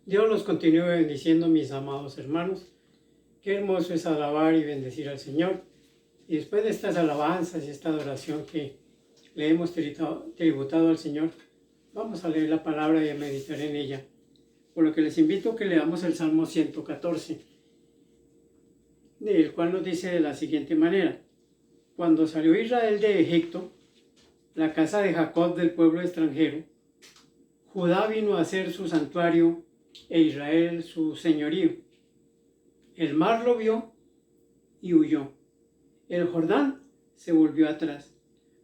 Dios los continúe bendiciendo, mis amados hermanos. Qué hermoso es alabar y bendecir al Señor. Y después de estas alabanzas y esta adoración que le hemos tributado al Señor, vamos a leer la palabra y a meditar en ella. Por lo que les invito a que leamos el Salmo 114, el cual nos dice de la siguiente manera: Cuando salió Israel de Egipto, la casa de Jacob del pueblo extranjero, Judá vino a ser su santuario e Israel su señorío. El mar lo vio y huyó. El Jordán se volvió atrás.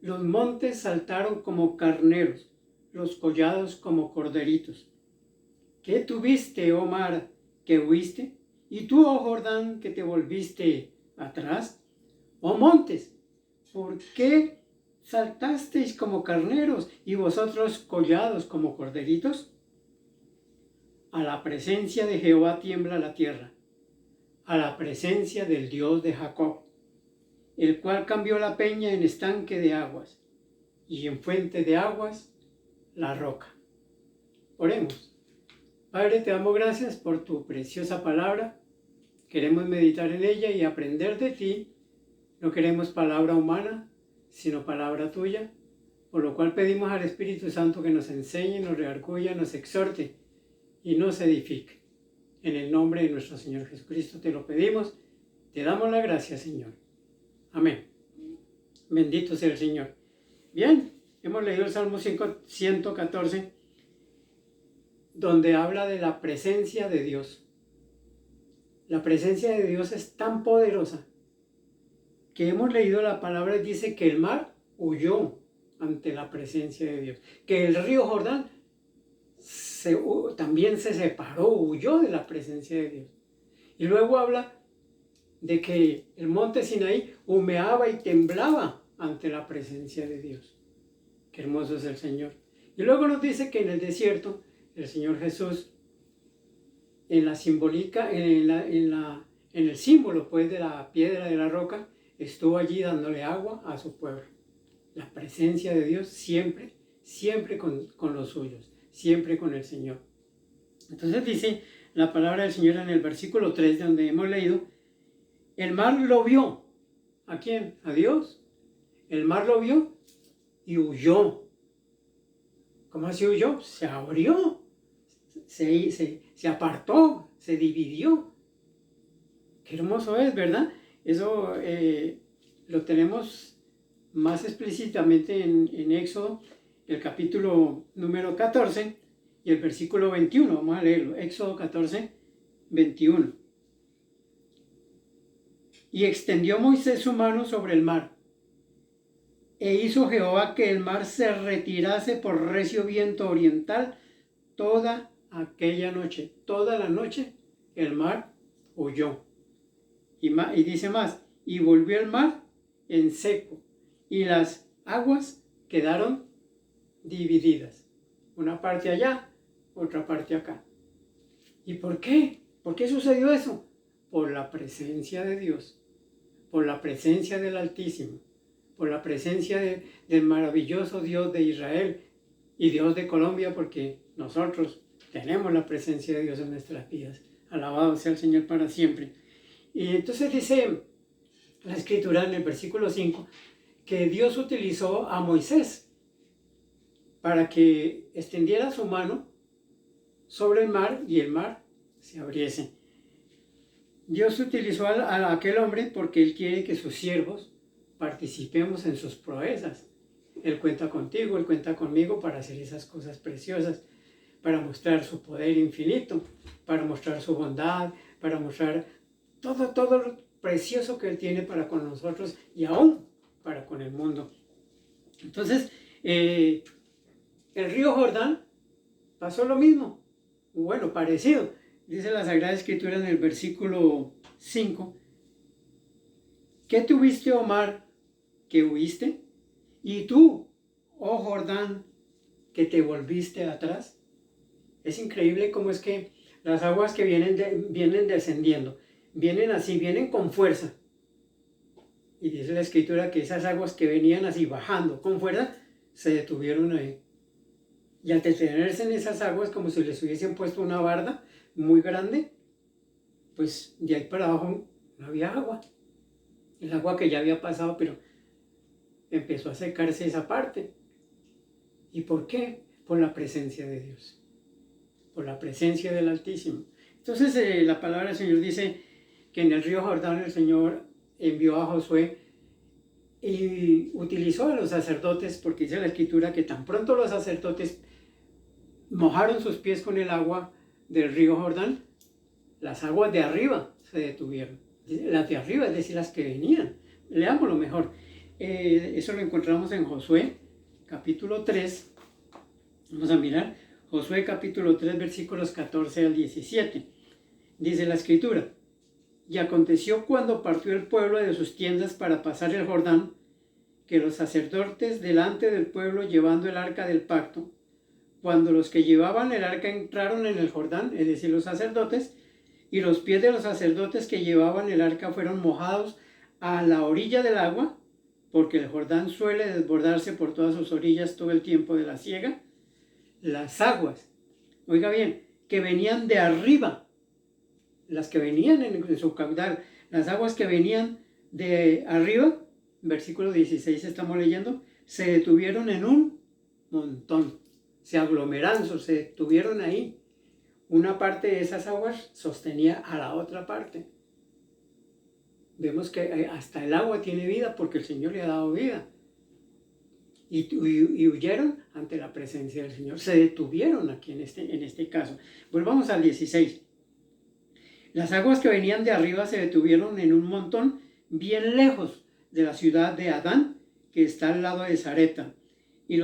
Los montes saltaron como carneros, los collados como corderitos. ¿Qué tuviste, oh mar, que huiste? ¿Y tú, oh Jordán, que te volviste atrás? Oh montes, ¿por qué saltasteis como carneros y vosotros collados como corderitos? A la presencia de Jehová tiembla la tierra, a la presencia del Dios de Jacob, el cual cambió la peña en estanque de aguas y en fuente de aguas la roca. Oremos. Padre, te damos gracias por tu preciosa palabra. Queremos meditar en ella y aprender de ti. No queremos palabra humana, sino palabra tuya, por lo cual pedimos al Espíritu Santo que nos enseñe, nos redarguya, nos exhorte y nos edifique. En el nombre de nuestro Señor Jesucristo te lo pedimos. Te damos la gracia, Señor. Amén. Bendito sea el Señor. Bien, hemos leído el Salmo 114, donde habla de la presencia de Dios. La presencia de Dios es tan poderosa que hemos leído la palabra y dice que el mar huyó ante la presencia de Dios, que el río Jordán también se separó, huyó de la presencia de Dios. Y luego habla de que el monte Sinaí humeaba y temblaba ante la presencia de Dios. Qué hermoso es el Señor. Y luego nos dice que en el desierto, el Señor Jesús, en la simbólica, en el símbolo pues de la piedra de la roca, estuvo allí dándole agua a su pueblo. La presencia de Dios siempre, siempre con los suyos, siempre con el Señor. Entonces dice la palabra del Señor en el versículo 3, donde hemos leído: el mar lo vio. ¿A quién? A Dios. El mar lo vio y huyó. ¿Cómo así huyó? Se abrió, se apartó, se dividió. Qué hermoso es, ¿verdad? Eso lo tenemos más explícitamente en Éxodo, el capítulo número 14 y el versículo 21. Vamos a leerlo. Éxodo 14, 21. Y extendió Moisés su mano sobre el mar, e hizo Jehová que el mar se retirase por recio viento oriental toda aquella noche. Toda la noche el mar huyó. Y dice más: y volvió el mar en seco, y las aguas quedaron divididas. Una parte allá, otra parte acá. ¿Y por qué? ¿Por qué sucedió eso? Por la presencia de Dios, por la presencia del Altísimo, por la presencia del maravilloso Dios de Israel y Dios de Colombia, porque nosotros tenemos la presencia de Dios en nuestras vidas. Alabado sea el Señor para siempre. Y entonces dice la Escritura en el versículo 5 que Dios utilizó a Moisés para que extendiera su mano sobre el mar y el mar se abriese. Dios utilizó a aquel hombre porque Él quiere que sus siervos participemos en sus proezas. Él cuenta contigo, Él cuenta conmigo para hacer esas cosas preciosas, para mostrar su poder infinito, para mostrar su bondad, para mostrar todo lo precioso que Él tiene para con nosotros y aún para con el mundo. Entonces, el río Jordán pasó lo mismo, bueno, parecido. Dice la Sagrada Escritura en el versículo 5: ¿qué tuviste, oh mar, que huiste? ¿Y tú, oh Jordán, que te volviste atrás? Es increíble cómo es que las aguas que vienen descendiendo, vienen así, vienen con fuerza. Y dice la Escritura que esas aguas que venían así bajando con fuerza, se detuvieron ahí. Y al detenerse en esas aguas, como si les hubiesen puesto una barda muy grande, pues de ahí para abajo no había agua. El agua que ya había pasado, pero empezó a secarse esa parte. ¿Y por qué? Por la presencia de Dios, por la presencia del Altísimo. Entonces la palabra del Señor dice que en el río Jordán el Señor envió a Josué y utilizó a los sacerdotes, porque dice la Escritura que tan pronto los sacerdotes mojaron sus pies con el agua del río Jordán, las aguas de arriba se detuvieron. Las de arriba, es decir, las que venían. Leámoslo mejor. Eso lo encontramos en Josué, capítulo 3. Vamos a mirar Josué, capítulo 3, versículos 14 al 17. Dice la Escritura: y aconteció cuando partió el pueblo de sus tiendas para pasar el Jordán, que los sacerdotes delante del pueblo llevando el arca del pacto, cuando los que llevaban el arca entraron en el Jordán, es decir, los sacerdotes, y los pies de los sacerdotes que llevaban el arca fueron mojados a la orilla del agua, porque el Jordán suele desbordarse por todas sus orillas todo el tiempo de la siega. Las aguas, oiga bien, que venían de arriba, las que venían en su caudal, las aguas que venían de arriba, versículo 16 estamos leyendo, se detuvieron en un montón, se aglomeraron, se detuvieron ahí. Una parte de esas aguas sostenía a la otra parte. Vemos que hasta el agua tiene vida porque el Señor le ha dado vida. Y huyeron ante la presencia del Señor. Se detuvieron aquí en este caso. Volvamos al 16. Las aguas que venían de arriba se detuvieron en un montón bien lejos de la ciudad de Adán, que está al lado de Sarepta. Y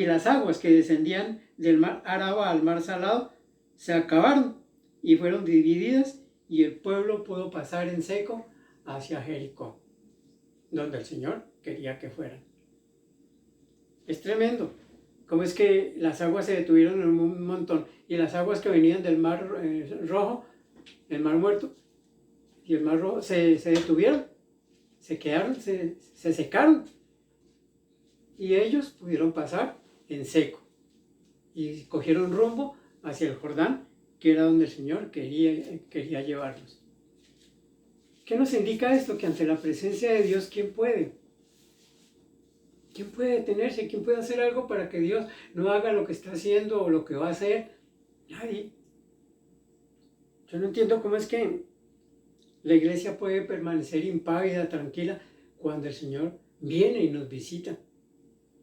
las aguas que descendían del mar Araba al mar Salado se acabaron y fueron divididas, y el pueblo pudo pasar en seco hacia Jericó, donde el Señor quería que fueran. Es tremendo cómo es que las aguas se detuvieron en un montón, y las aguas que venían del mar Rojo, el mar Muerto y el mar Rojo se detuvieron, se quedaron, se secaron, y ellos pudieron pasar en seco y cogieron rumbo hacia el Jordán, que era donde el Señor quería llevarlos. ¿Qué nos indica esto? Que ante la presencia de Dios, ¿quién puede? ¿Quién puede detenerse? ¿Quién puede hacer algo para que Dios no haga lo que está haciendo o lo que va a hacer? Nadie. Yo no entiendo cómo es que la iglesia puede permanecer impávida, tranquila, cuando el Señor viene y nos visita.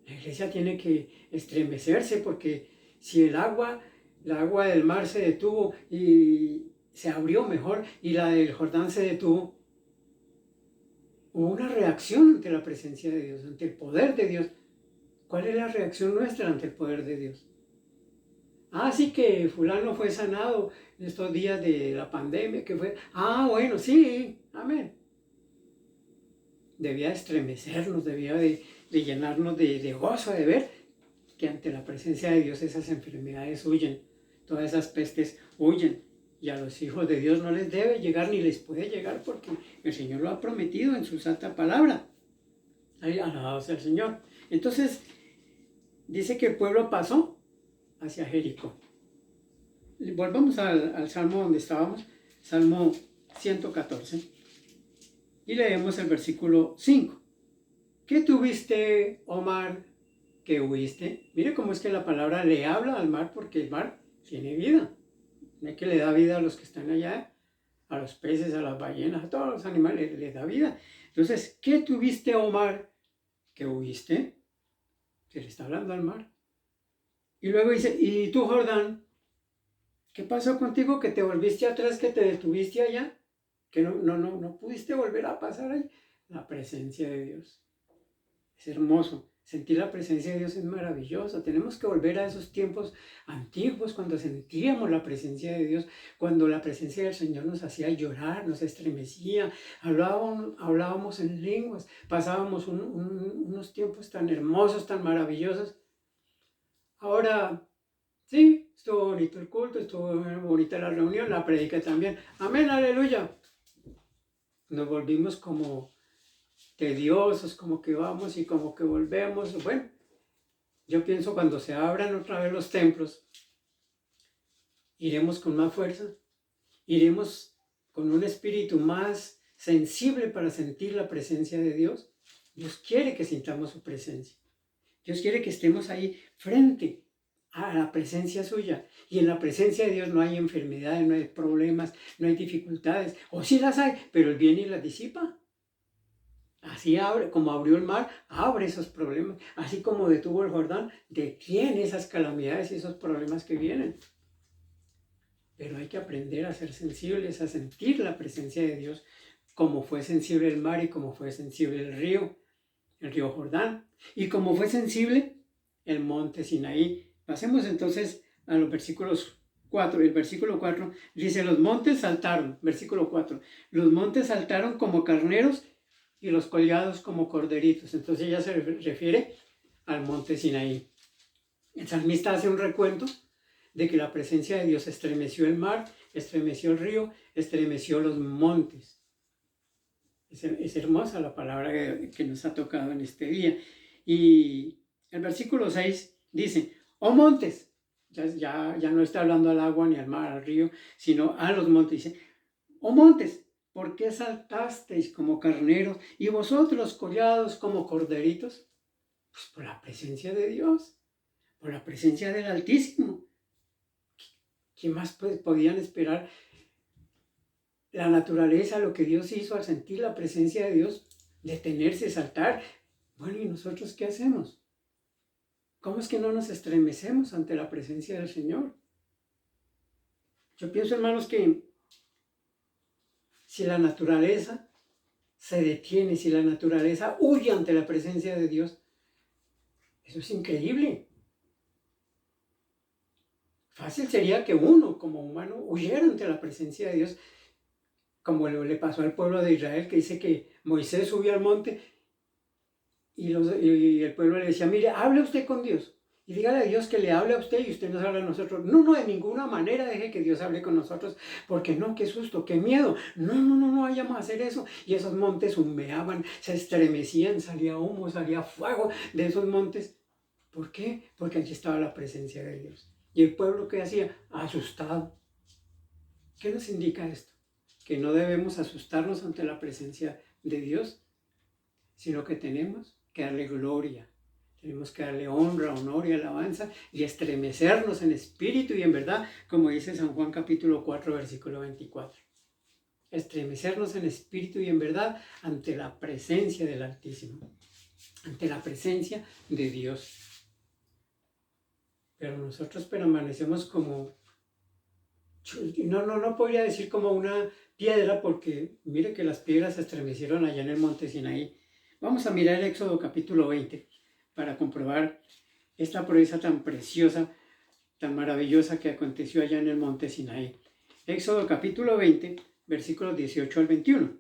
La iglesia tiene que estremecerse, porque si la agua del mar se detuvo y se abrió mejor, y la del Jordán se detuvo, hubo una reacción ante la presencia de Dios, ante el poder de Dios. ¿Cuál es la reacción nuestra ante el poder de Dios? Sí, que fulano fue sanado en estos días de la pandemia, que fue, bueno, sí, amén. Debía estremecernos, debía de llenarnos de gozo, de ver que ante la presencia de Dios esas enfermedades huyen, todas esas pestes huyen, y a los hijos de Dios no les debe llegar ni les puede llegar, porque el Señor lo ha prometido en su santa palabra. Alabado sea el Señor. Entonces dice que el pueblo pasó hacia Jericó. Volvamos al Salmo donde estábamos, Salmo 114, y leemos el versículo 5. ¿Qué tuviste, oh mar, que huiste? Mire cómo es que la palabra le habla al mar, porque el mar tiene vida. No es que le da vida a los que están allá, a los peces, a las ballenas, a todos los animales, les da vida. Entonces, ¿qué tuviste, oh mar, que huiste? Se le está hablando al mar. Y luego dice, ¿y tú, Jordán? ¿Qué pasó contigo que te volviste atrás, que te detuviste allá? Que no pudiste volver a pasar ahí. La presencia de Dios. Es hermoso. Sentir la presencia de Dios es maravilloso. Tenemos que volver a esos tiempos antiguos cuando sentíamos la presencia de Dios, cuando la presencia del Señor nos hacía llorar, nos estremecía, hablábamos en lenguas, pasábamos unos tiempos tan hermosos, tan maravillosos. Ahora, sí, estuvo bonito el culto, estuvo bonita la reunión, la predica también. Amén, aleluya. Nos volvimos como tediosos, como que vamos y como que volvemos. Bueno, Yo pienso cuando se abran otra vez los templos, iremos con más fuerza, iremos con un espíritu más sensible para sentir la presencia de Dios. Dios quiere que sintamos su presencia. Dios quiere que estemos ahí frente a la presencia suya. Y en la presencia de Dios no hay enfermedades, no hay problemas, no hay dificultades. O sí las hay, pero Él viene y las disipa. Así abre, como abrió el mar, abre esos problemas. Así como detuvo el Jordán, detiene esas calamidades y esos problemas que vienen. Pero hay que aprender a ser sensibles, a sentir la presencia de Dios, como fue sensible el mar y como fue sensible el río Jordán, y como fue sensible el monte Sinaí. Pasemos entonces a los versículos 4. El versículo 4 dice, los montes saltaron, versículo 4, los montes saltaron como carneros y los collados como corderitos. Entonces ya se refiere al monte Sinaí. El salmista hace un recuento de que la presencia de Dios estremeció el mar, estremeció el río, estremeció los montes. Es hermosa la palabra que nos ha tocado en este día. Y el versículo 6 dice, oh montes, ya no está hablando al agua ni al mar, al río, sino a los montes. Dice, oh montes, ¿por qué saltasteis como carneros y vosotros collados como corderitos? Pues por la presencia de Dios, por la presencia del Altísimo. ¿Qué más podían esperar? La naturaleza, lo que Dios hizo al sentir la presencia de Dios, detenerse, saltar. Bueno, ¿y nosotros qué hacemos? ¿Cómo es que no nos estremecemos ante la presencia del Señor? Yo pienso, hermanos, que si la naturaleza se detiene, si la naturaleza huye ante la presencia de Dios, eso es increíble. Fácil sería que uno, como humano, huyera ante la presencia de Dios, como le pasó al pueblo de Israel, que dice que Moisés subió al monte y el pueblo le decía, mire, hable usted con Dios y dígale a Dios que le hable a usted y usted nos habla a nosotros. No, de ninguna manera deje que Dios hable con nosotros, porque no, qué susto, qué miedo. No vayamos a hacer eso. Y esos montes humeaban, se estremecían, salía humo, salía fuego de esos montes. ¿Por qué? Porque allí estaba la presencia de Dios. ¿Y el pueblo qué hacía? Asustado. ¿Qué nos indica esto? Que no debemos asustarnos ante la presencia de Dios, sino que tenemos que darle gloria, tenemos que darle honra, honor y alabanza y estremecernos en espíritu y en verdad, como dice San Juan capítulo 4, versículo 24. Estremecernos en espíritu y en verdad ante la presencia del Altísimo, ante la presencia de Dios. Pero nosotros permanecemos como, no podría decir como una piedra, porque mire que las piedras se estremecieron allá en el monte Sinaí. Vamos a mirar Éxodo capítulo 20 para comprobar esta proeza tan preciosa, tan maravillosa que aconteció allá en el monte Sinaí. Éxodo capítulo 20, versículos 18 al 21.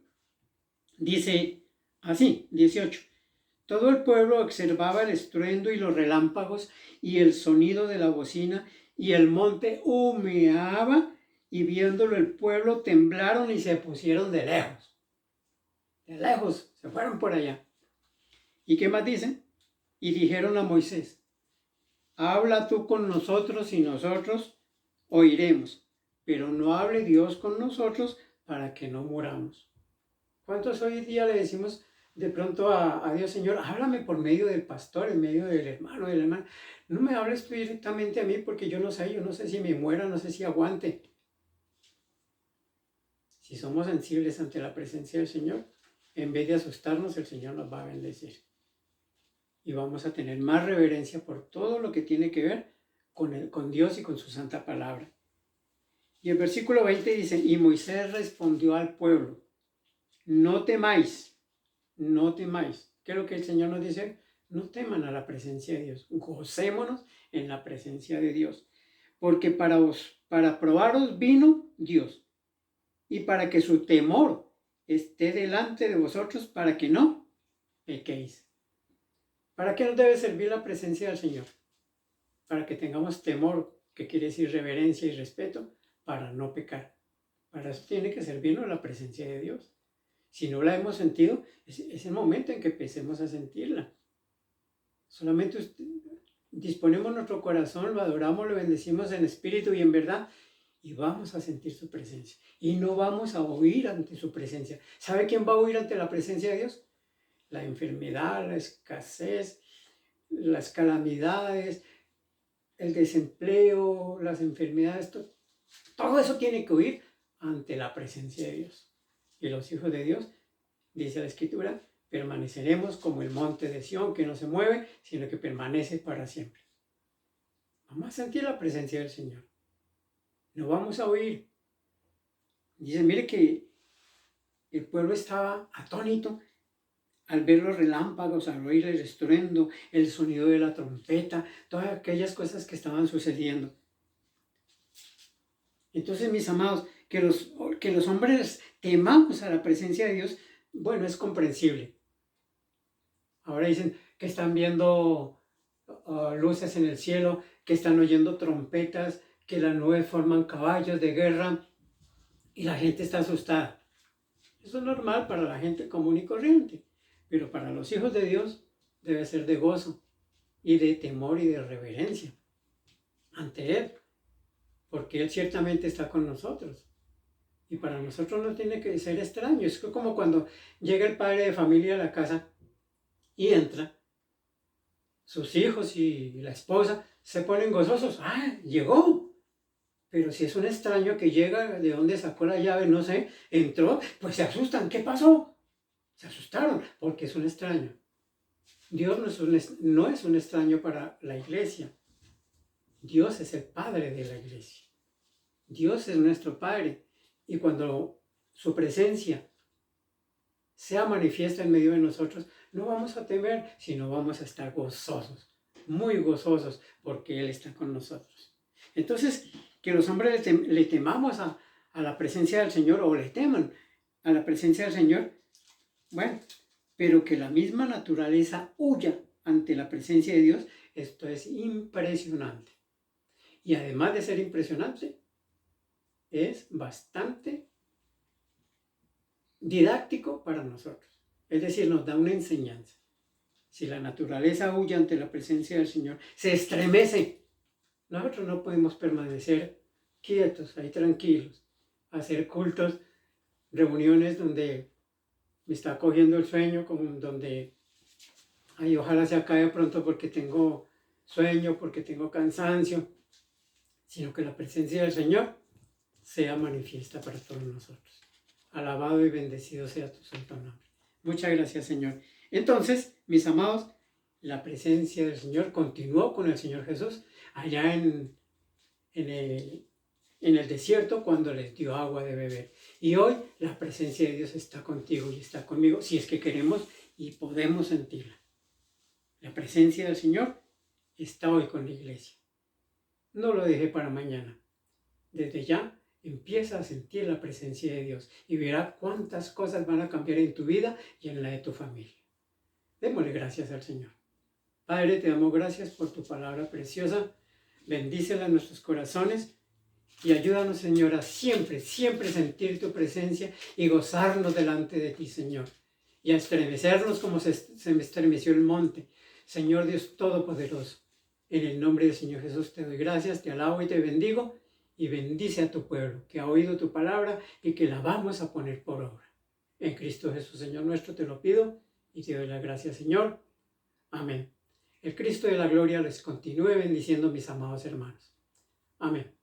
Dice así, 18. Todo el pueblo observaba el estruendo y los relámpagos y el sonido de la bocina, y el monte humeaba, y viéndolo el pueblo temblaron y se pusieron de lejos. De lejos, se fueron por allá. ¿Y qué más dicen? Y dijeron a Moisés, habla tú con nosotros y nosotros oiremos, pero no hable Dios con nosotros para que no muramos. ¿Cuántos hoy día le decimos de pronto a Dios, Señor, háblame por medio del pastor, en medio del hermano, de la hermana? No me hables tú directamente a mí porque yo no sé si me muera, no sé si aguante. Si somos sensibles ante la presencia del Señor, en vez de asustarnos, el Señor nos va a bendecir. Y vamos a tener más reverencia por todo lo que tiene que ver con Dios y con su santa palabra. Y el versículo 20 dice, y Moisés respondió al pueblo, no temáis. ¿Qué es lo que el Señor nos dice? No teman a la presencia de Dios, gocémonos en la presencia de Dios, porque para probaros vino Dios, y para que su temor esté delante de vosotros, para que no pequéis. ¿Para qué nos debe servir la presencia del Señor? Para que tengamos temor, que quiere decir reverencia y respeto, para no pecar. Para eso tiene que servirnos la presencia de Dios. Si no la hemos sentido, es el momento en que empecemos a sentirla. Solamente disponemos nuestro corazón, lo adoramos, lo bendecimos en espíritu y en verdad, y vamos a sentir su presencia. Y no vamos a huir ante su presencia. ¿Sabe quién va a huir ante la presencia de Dios? La enfermedad, la escasez, las calamidades, el desempleo, las enfermedades, todo eso tiene que huir ante la presencia de Dios. Y los hijos de Dios, dice la Escritura, permaneceremos como el monte de Sión, que no se mueve, sino que permanece para siempre. Vamos a sentir la presencia del Señor. No vamos a huir. Dice, mire que el pueblo estaba atónito al ver los relámpagos, al oír el estruendo, el sonido de la trompeta, todas aquellas cosas que estaban sucediendo. Entonces, mis amados, que los hombres temamos a la presencia de Dios, bueno, es comprensible. Ahora dicen que están viendo luces en el cielo, que están oyendo trompetas, que las nubes forman caballos de guerra y la gente está asustada. Eso es normal para la gente común y corriente, pero para los hijos de Dios debe ser de gozo y de temor y de reverencia ante Él, porque Él ciertamente está con nosotros. Y para nosotros no tiene que ser extraño. Es como cuando llega el padre de familia a la casa y entra, sus hijos y la esposa se ponen gozosos. ¡Ah, llegó! Pero si es un extraño que llega, de dónde sacó la llave, no sé, entró, pues se asustan. ¿Qué pasó? Se asustaron porque es un extraño. Dios no es un extraño para la iglesia. Dios es el Padre de la iglesia. Dios es nuestro Padre. Y cuando su presencia sea manifiesta en medio de nosotros, no vamos a temer, sino vamos a estar gozosos, muy gozosos, porque Él está con nosotros. Entonces, que los hombres le temamos a la presencia del Señor, o le teman a la presencia del Señor, bueno, pero que la misma naturaleza huya ante la presencia de Dios, esto es impresionante. Y además de ser impresionante, es bastante didáctico para nosotros. Es decir, nos da una enseñanza. Si la naturaleza huye ante la presencia del Señor, se estremece. Nosotros no podemos permanecer quietos, ahí tranquilos, hacer cultos, reuniones donde me está cogiendo el sueño, donde ay, ojalá se acabe pronto porque tengo sueño, porque tengo cansancio, sino que la presencia del Señor sea manifiesta para todos nosotros. Alabado y bendecido sea tu santo nombre. Muchas gracias, Señor. Entonces, mis amados, la presencia del Señor continuó con el Señor Jesús allá en el desierto cuando les dio agua de beber. Y hoy la presencia de Dios está contigo y está conmigo si es que queremos y podemos sentirla. La presencia del Señor está hoy con la iglesia. No lo deje para mañana. Desde ya empieza a sentir la presencia de Dios y verá cuántas cosas van a cambiar en tu vida y en la de tu familia. Démosle gracias al Señor. Padre, te damos gracias por tu palabra preciosa. Bendícela en nuestros corazones y ayúdanos, Señor, a siempre, siempre sentir tu presencia y gozarnos delante de ti, Señor. Y a estremecernos como se me estremeció el monte. Señor Dios Todopoderoso, en el nombre del Señor Jesús te doy gracias, te alabo y te bendigo. Y bendice a tu pueblo que ha oído tu palabra y que la vamos a poner por obra. En Cristo Jesús, Señor nuestro, te lo pido y te doy las gracias, Señor. Amén. El Cristo de la gloria les continúe bendiciendo, mis amados hermanos. Amén.